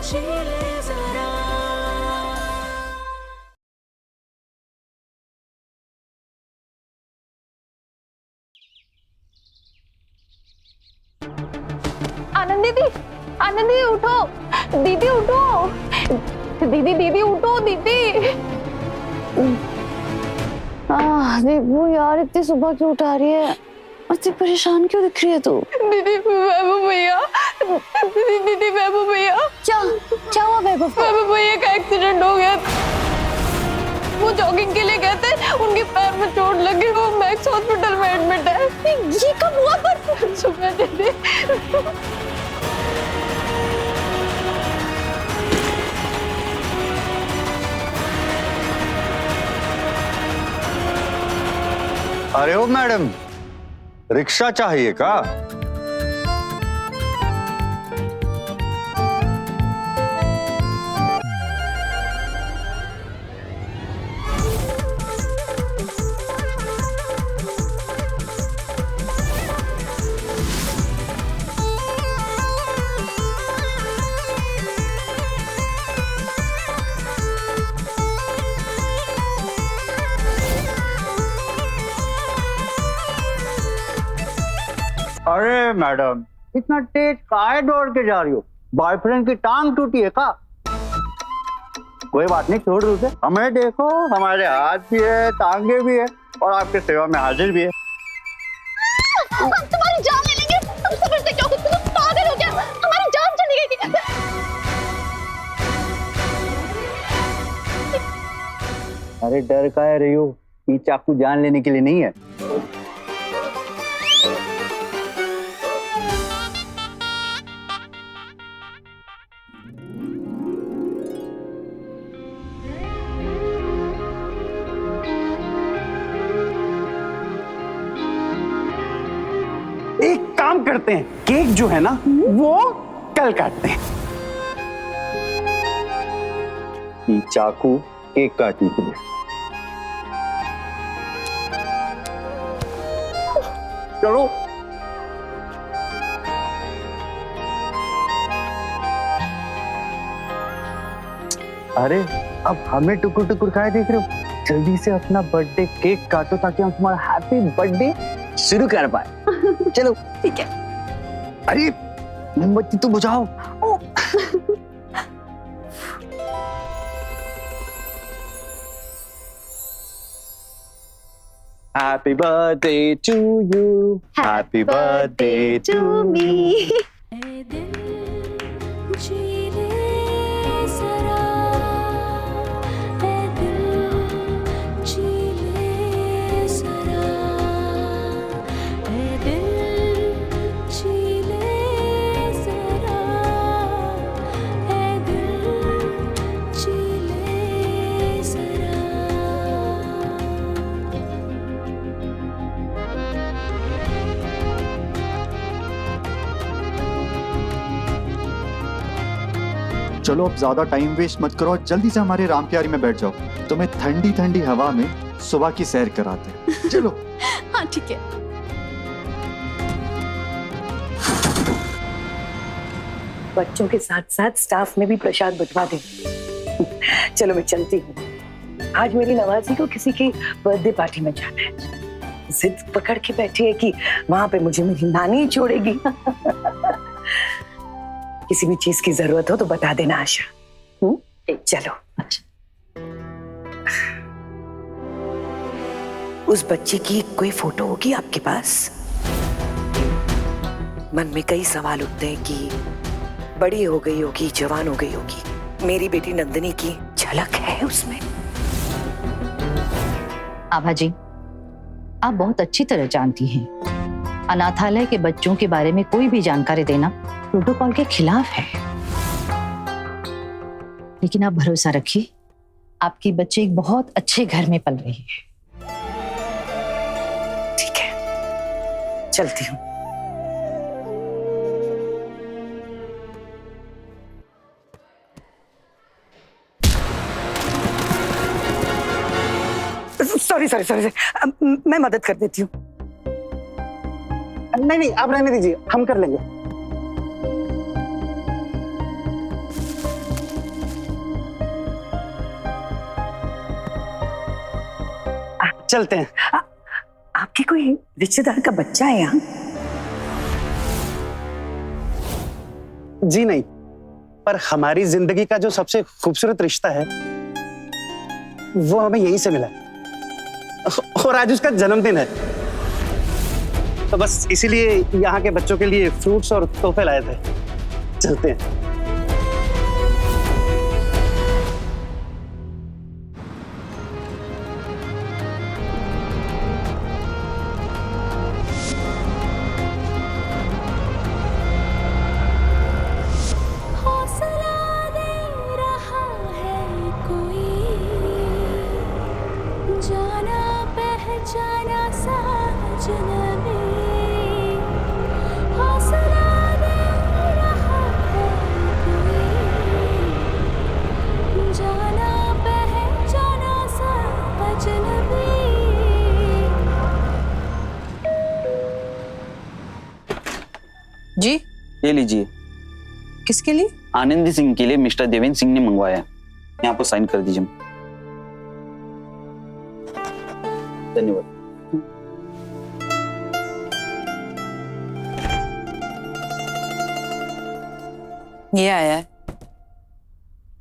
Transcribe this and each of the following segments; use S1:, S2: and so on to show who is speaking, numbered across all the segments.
S1: जी ले जरा।
S2: आनंद दीदी, आनंद दीदी उठो, दीदी उठो, दीदी दीदी उठो दीदी। देखो यार, इतनी सुबह क्यों उठा रही है? इतनी परेशान क्यों दिख रही है तू? दीदी वैभव भैया, दीदी वैभव भैया। क्या क्या हुआ वैभव को? वैभव भैया का एक्सीडेंट हो गया। वो जॉगिंग के लिए गए थे, उनके पैर में चोट लगी, वो मैक्स हॉस्पिटल में एडमिट है। ये कब हुआ? पर सुबह दीदी।
S3: अरे ओ मैडम, रिक्शा चाहिए का? अरे मैडम, इतना तेज काहे दौड़ के जा रही हो? बॉयफ्रेंड की टांग टूटी है का? कोई बात नहीं, छोड़ दो उसे। हमें देखो, हमारे हाथ भी है, टांगे भी है और आपके सेवा में हाजिर भी है।
S2: हम तुम्हारी जान ले लेंगे। तुम समझते क्यों? तुम पागल हो क्या? हमारी जान चली गई थी।
S3: अरे डर काहे रही हो? ये चाकू जान लेने के लिए नहीं है।
S4: एक काम करते हैं, केक जो है ना वो कल काटते हैं।
S3: ये चाकू केक काटने के लिए। चलो। अरे अब हमें टुकुर टुकुर खाए देख रहे हो? जल्दी से अपना बर्थडे केक काटो ताकि हम तुम्हारा हैप्पी बर्थडे शुरू कर पाए। चलो
S2: ठीक है।
S3: अरे मोमबत्ती तो बुझाओ। Happy birthday to you, happy birthday to me.
S1: ए दिल जी ले जरा, ए दिल जी ले जरा, ए दिल जी ले जरा, ए दिल जी ले जरा।
S5: चलो अब ज्यादा टाइम वेस्ट मत करो और जल्दी से हमारे राम प्यारी में बैठ जाओ। तुम्हें ठंडी ठंडी हवा में सुबह की सैर कराते हैं। चलो।
S2: हाँ ठीक है।
S6: बच्चों के साथ साथ स्टाफ में भी प्रसाद बंटवा दे। चलो मैं चलती हूँ। आज मेरी नवाजी को किसी की बर्थडे पार्टी में जाना है। जिद पकड़ के बैठी है कि वहां पे मुझे मेरी नानी ही छोड़ेगी। किसी भी चीज की जरूरत हो तो बता देना आशा। चलो। उस बच्चे की कोई फोटो होगी आपके पास? मन में कई सवाल उठते हैं कि बड़ी हो गई होगी, जवान हो गई होगी। मेरी बेटी नंदिनी की झलक है उसमें।
S7: आभा जी, आप बहुत अच्छी तरह जानती हैं, अनाथालय के बच्चों के बारे में कोई भी जानकारी देना प्रोटोकॉल के खिलाफ है। लेकिन आप भरोसा रखिए, आपकी बच्ची एक बहुत अच्छे घर में पल रही है।
S6: ठीक है, चलती हूँ। सॉरी सॉरी सॉरी, मैं मदद कर देती हूँ।
S4: नहीं नहीं, आप रहने दीजिए, हम कर लेंगे। चलते हैं।
S6: आपके कोई रिश्तेदार का बच्चा है यहाँ?
S4: जी नहीं, पर हमारी जिंदगी का जो सबसे खूबसूरत रिश्ता है वो हमें यहीं से मिला और आज उसका जन्मदिन है, तो बस इसीलिए यहाँ के बच्चों के लिए फ्रूट्स और तोहफे लाए थे। चलते हैं।
S1: हौसला दे रहा है कोई, जाना पहचाना साजन में। हौसला दे रहा है कोई, जाना पहचाना साजन में।
S8: जी
S9: ये लीजिए,
S8: किसके लिए?
S9: आनंदी सिंह के लिए मिस्टर देवेंद्र सिंह ने मंगवाया है। यहाँ पर साइन कर दीजिए। धन्यवाद।
S8: ये आया है।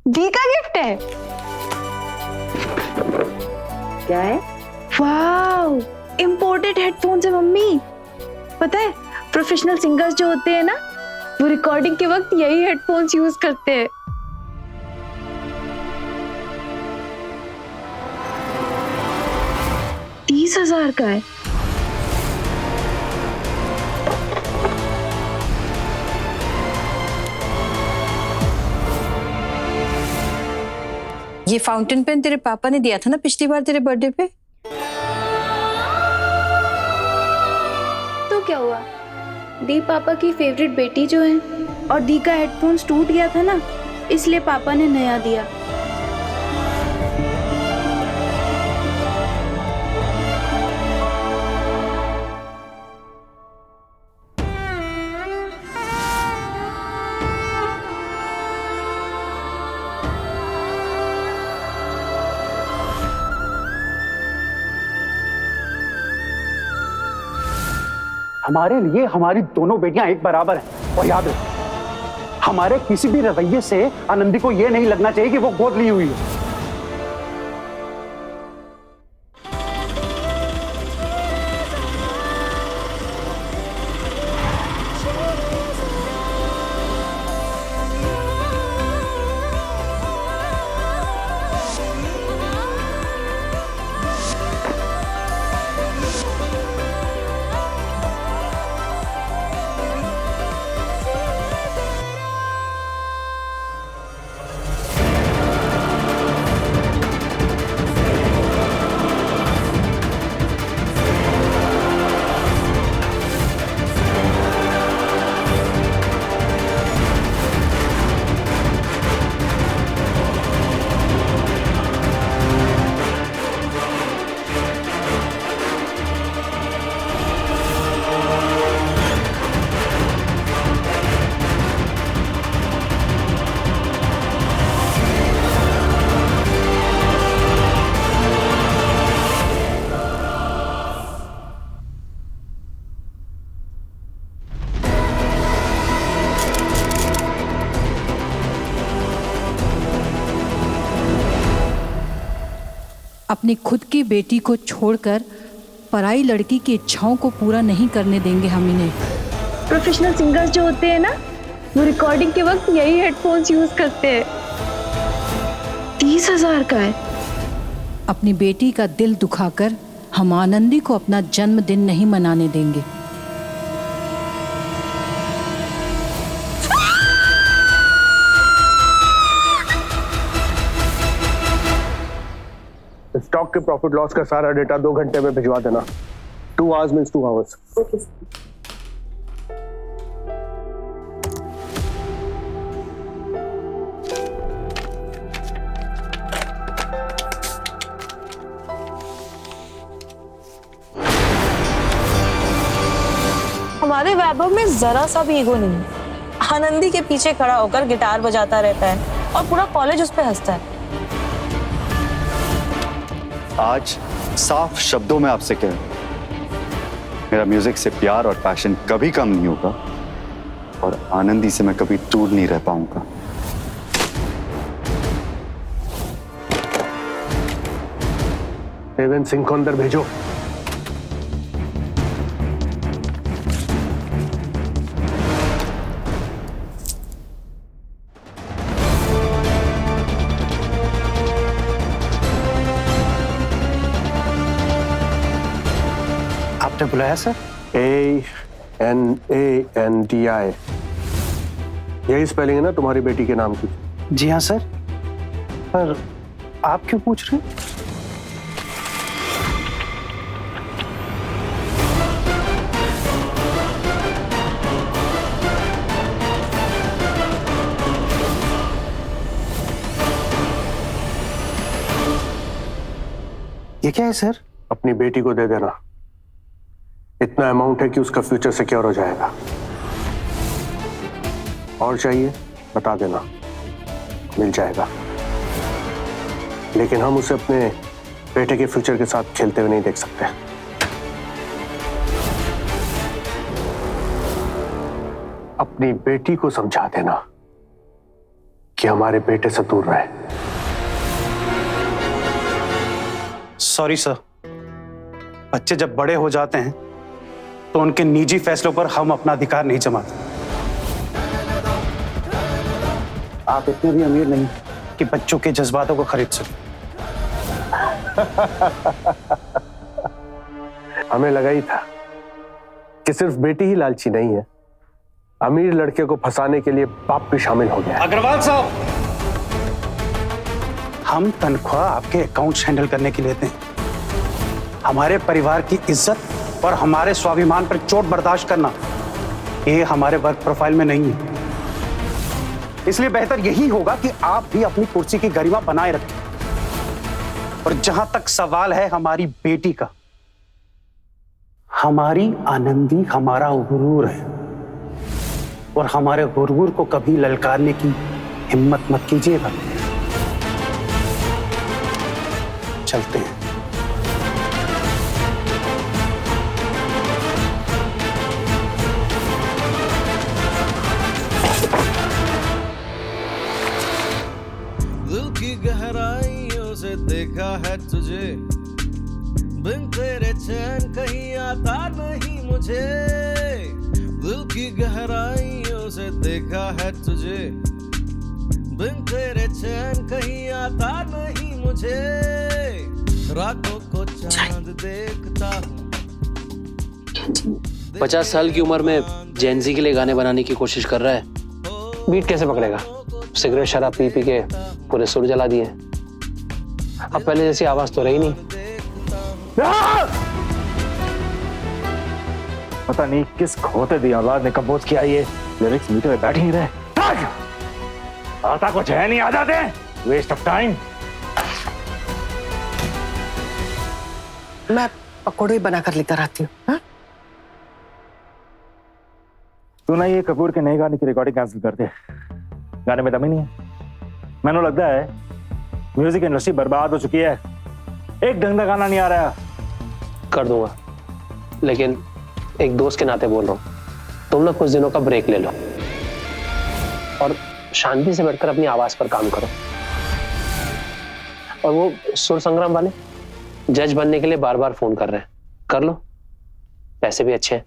S2: दी का गिफ्ट है।
S6: क्या है?
S2: वाओ, इम्पोर्टेड हेडफोन्स है मम्मी। पता है प्रोफेशनल सिंगर्स जो होते हैं ना, वो रिकॉर्डिंग के वक्त यही हेडफोन्स यूज करते हैं। $30,000 का है।
S8: ये फाउंटेन पेन तेरे पापा ने दिया था ना पिछली बार तेरे बर्थडे पे?
S2: तो क्या हुआ, दी पापा की फेवरेट बेटी जो है, और दी का हेडफोन्स टूट गया था ना, इसलिए पापा ने नया दिया।
S4: हमारे लिए हमारी दोनों बेटियां एक बराबर हैं, और याद रखो हमारे किसी भी रवैये से आनंदी को यह नहीं लगना चाहिए कि वो गोद ली हुई है।
S10: अपनी खुद की बेटी को छोड़कर पराई लड़की की इच्छाओं को पूरा नहीं करने देंगे हम इन्हें।
S2: प्रोफेशनल सिंगर्स जो होते हैं ना, वो रिकॉर्डिंग के वक्त यही हेडफोन्स यूज करते हैं। 30,000 का है।
S10: अपनी बेटी का दिल दुखाकर हम आनंदी को अपना जन्मदिन नहीं मनाने देंगे।
S11: स्टॉक के प्रॉफिट लॉस का सारा डेटा 2 घंटे में भिजवा देना। 2 hours means 2 hours।
S12: हमारे वैभव में जरा सा भी ईगो नहीं है। आनंदी के पीछे खड़ा होकर गिटार बजाता रहता है और पूरा कॉलेज उस पर हंसता है।
S5: आज साफ शब्दों में आपसे कह, मेरा म्यूजिक से प्यार और पैशन कभी कम नहीं होगा और आनंदी से मैं कभी दूर नहीं रह पाऊंगा।
S11: देवेंद्र सिंह को अंदर भेजो।
S4: आपने बुलाया सर?
S11: ANANDI, यही स्पेलिंग है ना तुम्हारी बेटी के नाम की?
S4: जी हाँ सर। पर आप क्यों पूछ रहे हैं? ये क्या है सर?
S11: अपनी बेटी को दे देना, इतना अमाउंट है कि उसका फ्यूचर सिक्योर हो जाएगा। और चाहिए बता देना, मिल जाएगा। लेकिन हम उसे अपने बेटे के फ्यूचर के साथ खेलते हुए नहीं देख सकते। अपनी बेटी को समझा देना कि हमारे बेटे से दूर रहे।
S4: सॉरी सर, बच्चे जब बड़े हो जाते हैं तो उनके निजी फैसलों पर हम अपना अधिकार नहीं जमाते। आप इतने भी अमीर नहीं कि बच्चों के जज्बातों को खरीद सकें।
S11: हमें लगा ही था कि सिर्फ बेटी ही लालची नहीं है, अमीर लड़के को फंसाने के लिए बाप भी शामिल हो गया।
S4: अग्रवाल साहब, हम तनख्वाह आपके अकाउंट्स हैंडल करने के लिए लेते हैं। हमारे परिवार की इज्जत और हमारे स्वाभिमान पर चोट बर्दाश्त करना, ये हमारे वर्क प्रोफाइल में नहीं है। इसलिए बेहतर यही होगा कि आप भी अपनी कुर्सी की गरिमा बनाए रखें। और जहां तक सवाल है हमारी बेटी का, हमारी आनंदी हमारा गुरूर है और हमारे गुरूर को कभी ललकारने की हिम्मत मत कीजिएगा। चलते हैं।
S13: दिल की गहराइयों से देखा है तुझे, बिन तेरे चैन कहीं आता नहीं मुझे। दिल की गहराइयों से देखा है तुझे, बिन तेरे चैन कहीं आता नहीं मुझे। रातों को चांद देखता हूँ।
S14: 50 साल की उम्र में जेनजी के लिए गाने बनाने की कोशिश कर रहा है। बीट कैसे पकड़ेगा? सिगरेट शराब पी पी के पूरे सुर जला दिए। अब पहले जैसी आवाज तो रही नहीं।
S15: पता नहीं किस खोते दी औलाद ने कंपोज किया ये लिरिक्स, मीटर में बैठ ही रहे। आता कुछ है नहीं, आ जाते हैं। Waste of time.
S6: मैं पकौड़े बनाकर लेकर आती हूँ।
S15: तू ना ये कपूर के नए गाने की रिकॉर्डिंग कैंसिल कर दे। गाने में दम ही नहीं है। मैंने लगता है म्यूजिक इंडस्ट्री बर्बाद हो चुकी है। एक ढंग का गाना नहीं आ रहा।
S14: कर दूंगा, लेकिन एक दोस्त के नाते बोल रहा हूँ, तुम ना कुछ दिनों का ब्रेक ले लो और शांति से बैठकर अपनी आवाज पर काम करो। और वो सुर संग्राम वाले जज बनने के लिए बार बार फोन कर रहे हैं, कर लो, पैसे भी अच्छे हैं।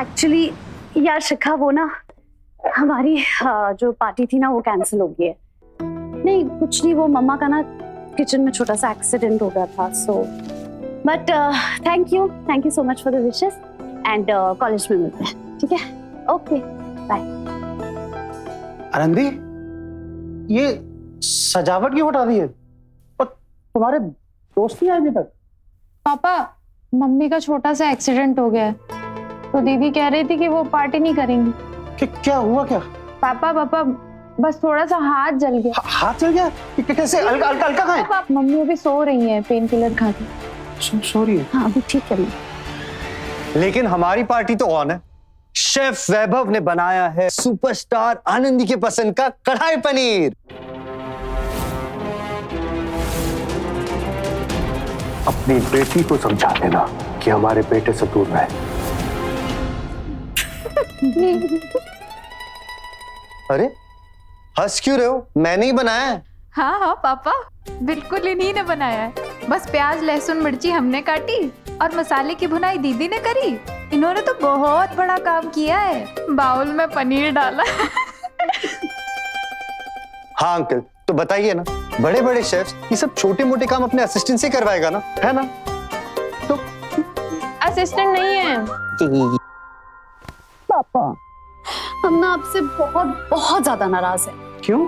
S2: एक्चुअली यार शिखा, वो ना हमारी जो पार्टी थी ना वो कैंसिल हो गई है। नहीं कुछ नहीं, वो मम्मा का ना किचन में छोटा सा एक्सीडेंट हो गया था। So but thank you so much for the wishes and college में मिलते हैं, ठीक है? Okay bye.
S4: आनंदी, ये सजावट क्यों हटा दी है? और तुम्हारे दोस्त नहीं आए अभी तक?
S16: पापा, मम्मी का छोटा सा एक्सीडेंट हो गया है, तो दीदी कह रही थी कि वो पार्टी नहीं करेंगी।
S4: क्या हुआ क्या?
S16: पापा बस थोड़ा सा हाथ जल गया।
S4: हाथ जल गया? कैसे? अलका कहाँ है?
S16: मम्मी अभी सो रही है पेन किलर खा के।
S4: सो रही है?
S2: हाँ अभी ठीक है।
S3: लेकिन हमारी पार्टी तो ऑन है, शेफ वैभव ने बनाया है सुपरस्टार आनंदी के पसंद का कढ़ाई पनीर।
S11: अपनी बेटी को समझा देना कि हमारे बेटे से दूर रहे।
S3: अरे हंस क्यों रहे हो? मैंने ही बनाया है।
S16: हाँ हाँ पापा, बिल्कुल इन्हीं ने बनाया है। बस प्याज लहसुन मिर्ची हमने काटी और मसाले की भुनाई दीदी ने करी। इन्होंने तो बहुत बड़ा काम किया है, बाउल में पनीर डाला।
S3: हाँ अंकल, तो बताइए ना, बड़े बड़े शेफ्स ये सब छोटे मोटे काम अपने असिस्टेंट से करवाएगा ना, है ना? तो
S16: असिस्टेंट नहीं है
S2: पापा, हम ना आपसे बहुत बहुत ज्यादा नाराज हैं।
S4: क्यों?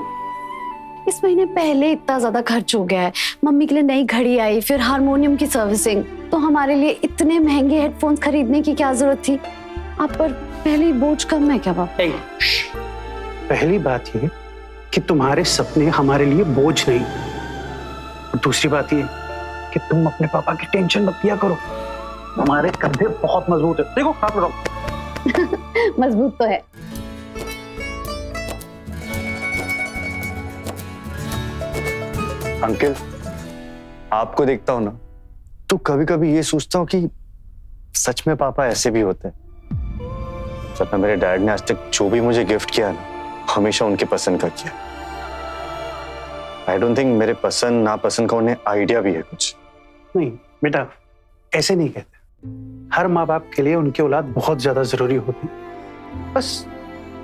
S2: इस महीने पहले इतना ज्यादा खर्च हो गया है। मम्मी के लिए नई घड़ी आई, फिर हारमोनियम की सर्विसिंग, तो हमारे लिए इतने महंगे हेडफोन्स खरीदने की क्या जरूरत थी? आप पर पहले ही बोझ कम है क्या पापा?
S4: पहली बात ये कि तुम्हारे सपने हमारे लिए बोझ नहीं, और दूसरी बात ये कि तुम अपने पापा की टेंशन मत लिया करो। हमारे कंधे बहुत मजबूत है, देखो हाथ लगाओ।
S2: मजबूत तो है।
S3: अंकल, आपको देखता हूं ना तो कभी कभी ये सोचता हूँ कि सच में पापा ऐसे भी होते हैं। सच में मेरे डैड ने आज तक जो भी मुझे गिफ्ट किया ना, हमेशा उनके पसंद का किया। आई डोंट थिंक मेरे पसंद नापसंद का उन्हें आइडिया भी है कुछ।
S4: नहीं बेटा, ऐसे नहीं कहते। हर माँ बाप के लिए उनकी औलाद बहुत ज्यादा जरूरी होती, बस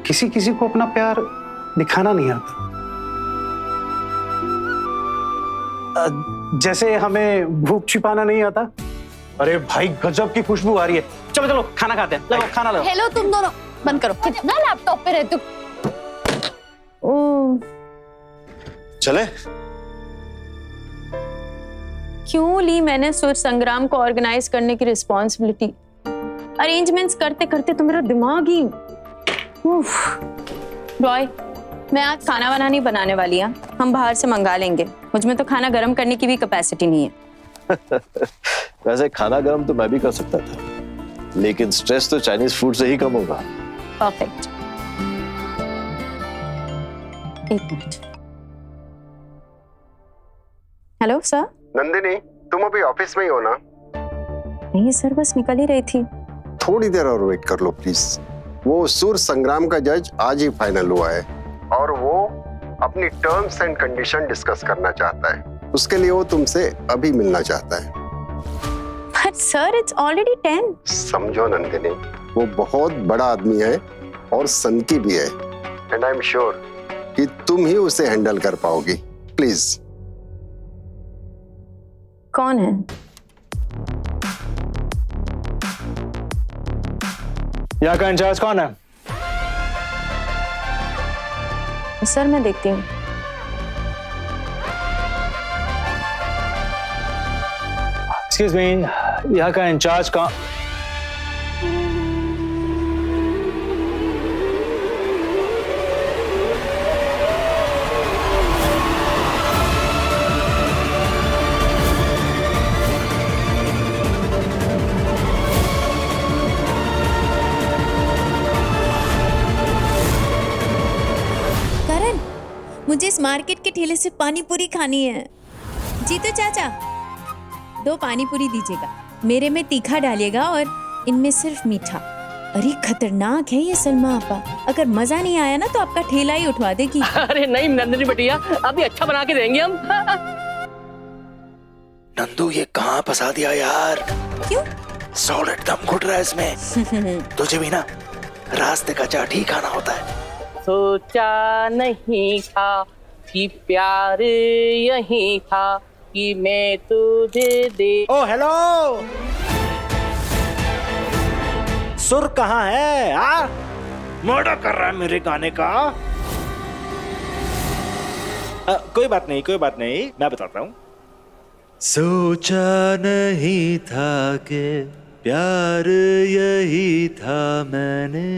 S4: किसी किसी को अपना प्यार दिखाना नहीं आता। जैसे हमें भूख छिपाना नहीं आता। अरे भाई गजब की खुशबू आ रही है, चलो चलो खाना खाते हैं। लो खाना लो।
S2: हेलो तुम दोनों, बंद करो, कितना लैपटॉप पे रहते हो। ओह,
S3: चले?
S12: क्यों ली मैंने सुर संग्राम को ऑर्गेनाइज करने की रिस्पॉन्सिबिलिटी? अरेंजमेंट्स करते करते तो मेरा दिमाग ही। रॉय, मैं आज खाना वाना नहीं बनाने वाली हूँ, हम बाहर से मंगा लेंगे। मुझ में तो खाना गर्म करने की भी कैपेसिटी नहीं है।
S17: वैसे खाना गर्म तो मैं भी कर सकता था, लेकिन स्ट्रेस तो चाइनीज फूड से ही कम होगा।
S12: परफेक्ट। एक मिनट। Hello sir.
S18: नंदिनी, तुम अभी ऑफिस में ही हो ना?
S12: नहीं सर, बस निकल ही रही थी।
S18: थोड़ी देर और वेट कर लो प्लीज। वो सुर संग्राम का जज आज ही फाइनल हुआ है और वो अपनी टर्म्स एंड कंडीशन डिस्कस करना चाहता है। उसके लिए वो तुमसे अभी मिलना चाहता है।
S12: But sir, it's already 10.
S18: समझो नंदिनी, वो बहुत बड़ा आदमी है और सनकी भी है, एंड आई एम श्योर कि तुम ही उसे हैंडल कर पाओगी। प्लीज।
S12: कौन है?
S15: यहाँ का इंचार्ज कौन है?
S12: सर मैं देखती हूँ।
S15: एक्सक्यूज मी, यहाँ का इंचार्ज कौन?
S1: मुझे इस मार्केट के ठेले से पानी पूरी खानी है। जी तो चाचा, 2 पानी पूरी दीजिएगा, मेरे में तीखा डालिएगा और इनमें सिर्फ मीठा। अरे खतरनाक है ये सलमा आपा, अगर मजा नहीं आया ना तो आपका ठेला ही उठवा देगी।
S14: अरे नहीं नंदिनी बिटिया, अभी अच्छा बना के देंगे हम।
S17: नंदू ये कहाँ फंसा दिया यार?
S1: क्यों?
S17: सॉलिड दम घुट रहा है इसमें। तुझे भी ना रास्ते का चाट ही खाना होता है।
S14: सोचा नहीं था कि प्यार यही था कि मैं तुझे दे।
S15: ओ हेलो, सुर कहाँ है? मर्डर कर रहा है मेरे गाने का। कोई बात नहीं, कोई बात नहीं, मैं बताता हूँ।
S13: सोचा नहीं था कि प्यार यही था मैंने।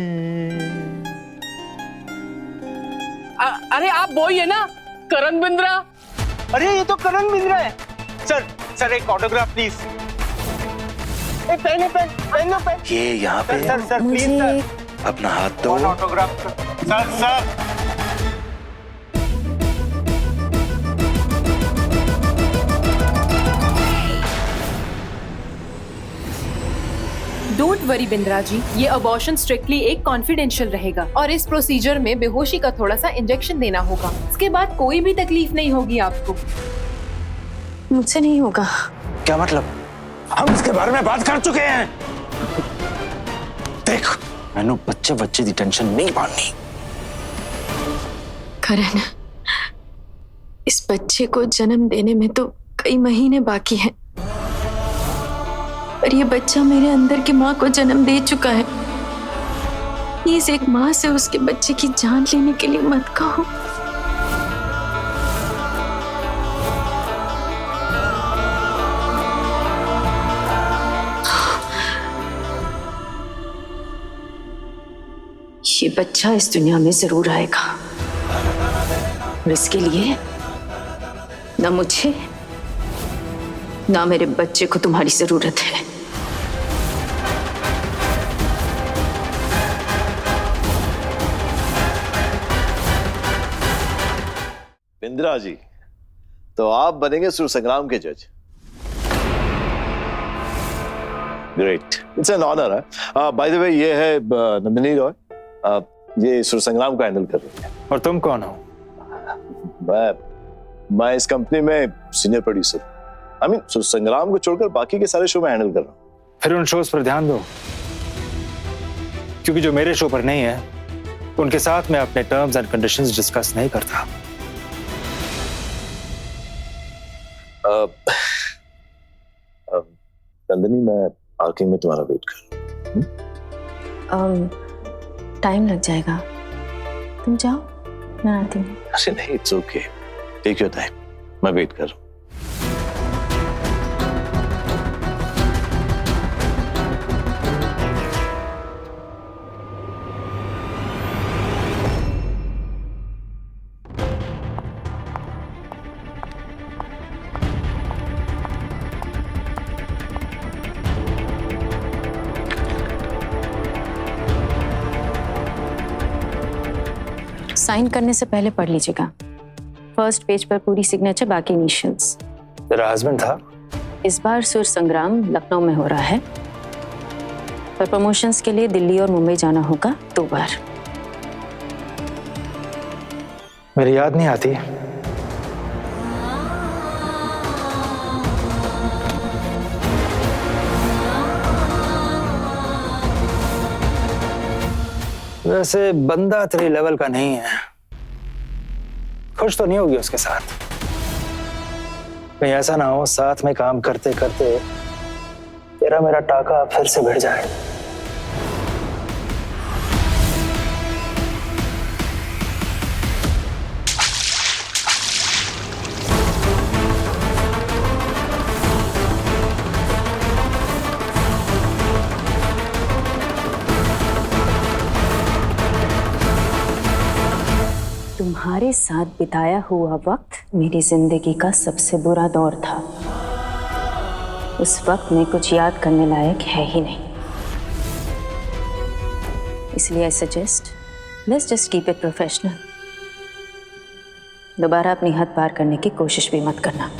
S14: अरे आप वही है ना, करण बिंद्रा?
S4: अरे ये तो करण बिंद्रा है। सर सर एक autograph please. Pen pen pen pen.
S17: ये यहाँ पे
S4: सर सर प्लीज सर
S13: अपना हाथ दो।
S11: Autograph sir sir
S19: don't worry Bindra ji, ये अबॉर्शन स्ट्रिक्टली एक कॉन्फिडेंशियल रहेगा और इस प्रोसीजर में बेहोशी का थोड़ा सा इंजेक्शन देना होगा। इसके बाद कोई भी तकलीफ नहीं होगी आपको।
S12: मुझसे नहीं होगा।
S15: क्या मतलब? हम इसके बारे में बात कर चुके हैं। देख, मैंने बच्चे की टेंशन नहीं माननी।
S12: करण, इस बच्चे को जन्म देने में तो कई महीने बाकी हैं, पर ये बच्चा मेरे अंदर की माँ को जन्म दे चुका है। प्लीज एक माँ से उसके बच्चे की जान लेने के लिए मत कहो। ये बच्चा इस दुनिया में जरूर आएगा और इसके लिए ना मुझे ना मेरे बच्चे को तुम्हारी जरूरत है।
S20: बिंद्रा जी, तो आप बनेंगे सुर संग्राम के जज। ग्रेट, इट्स एन ऑनर है। बाय द वे, ये है नंदिनी रॉय, ये सुर संग्राम को हैंडल कर रही है।
S15: और तुम कौन हो?
S20: मैं इस कंपनी में सीनियर प्रोड्यूसर। आई मीन सुर संग्राम को छोड़कर बाकी के सारे शो में हैंडल कर रहा हूँ।
S15: फिर उन शोज पर ध्यान दो, क्योंकि जो मेरे शो पर नहीं है उनके साथ मैं अपने टर्म्स एंड कंडीशंस डिस्कस नहीं करता।
S20: नंदिनी, मैं पार्किंग में तुम्हारा वेट कर रहा हूँ।
S12: टाइम लग जाएगा, तुम जाओ, मैं आती हूँ।
S20: अरे नहीं, it's okay, take your time, मैं वेट कर रहा हूँ।
S12: साइन करने से पहले पढ़ लीजिएगा। फर्स्ट पेज पर पूरी सिग्नेचर, बाकी इनिशियल्स।
S15: तेरा हस्बैंड था?
S12: इस बार सुर संग्राम लखनऊ में हो रहा है, पर प्रमोशंस के लिए दिल्ली और मुंबई जाना होगा 2 बार।
S15: मेरी याद नहीं आती। वैसे बंदा तेरे लेवल का नहीं है। खुश तो नहीं होगी उसके साथ? कहीं ऐसा ना हो साथ में काम करते करते तेरा मेरा टाका फिर से भिड़ जाए।
S12: तुम्हारे साथ बिताया हुआ वक्त मेरी जिंदगी का सबसे बुरा दौर था। उस वक्त में कुछ याद करने लायक है ही नहीं, इसलिए I suggest let's just keep it professional. दोबारा अपनी हद पार करने की कोशिश भी मत करना।